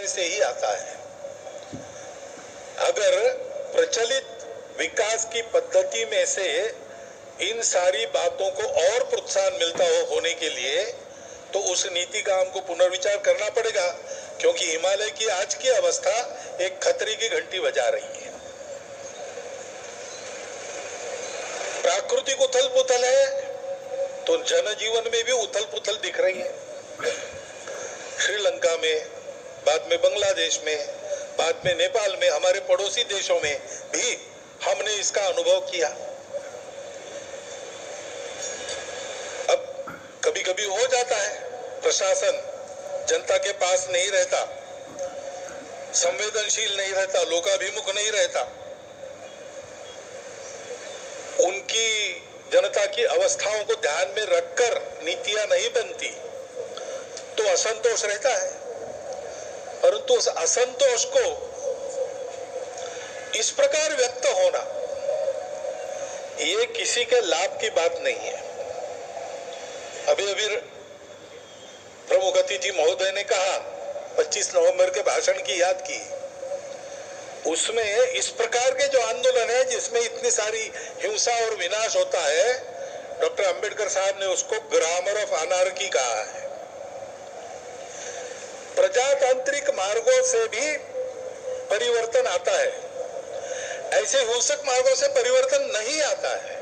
साम्यवादी से ही आता है। अगर प्रचलित विकास की पद्धति में से इन सारी बातों को और प्रोत्साहन मिलता हो होने के लिए, तो उस नीति का हमको पुनर्विचार करना पड़ेगा, क्योंकि हिमालय की आज की अवस्था एक खतरे की घंटी बजा रही है। प्राकृतिक उथल पुथल है तो जनजीवन में भी उथल पुथल दिख रही है। श्रीलंका में, बाद में बांग्लादेश में, बाद में नेपाल में, हमारे पड़ोसी देशों में भी हमने इसका अनुभव किया। अब कभी कभी हो जाता है, प्रशासन जनता के पास नहीं रहता, संवेदनशील नहीं रहता, लोकाभिमुख नहीं रहता, उनकी जनता की अवस्थाओं को ध्यान में रखकर नीतियां नहीं बनती, तो असंतोष रहता है। परंतु उस असंतोष को इस प्रकार व्यक्त होना, ये किसी के लाभ की बात नहीं है। अभी अभी प्रमुख अतिथि महोदय ने कहा, 25 नवंबर के भाषण की याद की, उसमें इस प्रकार के जो आंदोलन है जिसमें इतनी सारी हिंसा और विनाश होता है, डॉक्टर अंबेडकर साहब ने उसको ग्रामर ऑफ अनार्की कहा है। प्रजातांत्रिक मार्गों से भी परिवर्तन आता है, ऐसे हिंसक मार्गों से परिवर्तन नहीं आता है।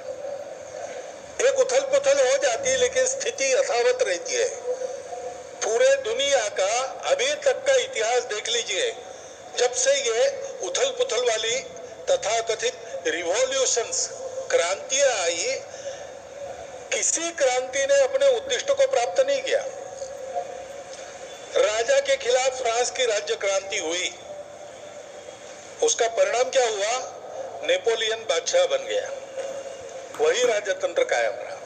एक उथल पुथल हो जाती है लेकिन स्थिति यथावत रहती है। पूरे दुनिया का अभी तक का इतिहास देख लीजिए, जब से ये उथल पुथल वाली तथाकथित रिवॉल्यूशंस, क्रांतियां आई, किसी क्रांति ने अपने उद्दिष्ट को प्राप्त नहीं किया। राजा के खिलाफ फ्रांस की राज्य क्रांति हुई, उसका परिणाम क्या हुआ? नेपोलियन बादशाह बन गया, वही राजतंत्र कायम रहा।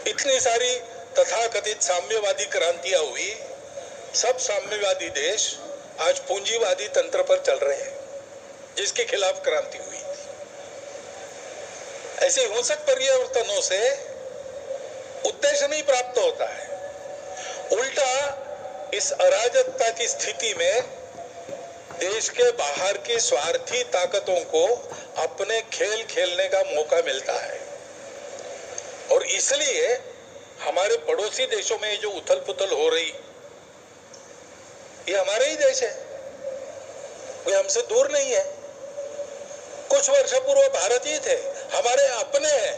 इतनी सारी तथाकथित साम्यवादी क्रांतियां हुई, सब साम्यवादी देश आज पूंजीवादी तंत्र पर चल रहे हैं, जिसके खिलाफ क्रांति हुई थी। ऐसे हिंसक परिवर्तनों से उद्देश्य नहीं प्राप्त होता है, उल्टा इस अराजकता की स्थिति में देश के बाहर की स्वार्थी ताकतों को अपने खेल खेलने का मौका मिलता है। और इसलिए हमारे पड़ोसी देशों में जो उथल पुथल हो रही, ये हमारे ही देश है, वे हमसे दूर नहीं है। कुछ वर्ष पूर्व भारत ही थे, हमारे अपने हैं,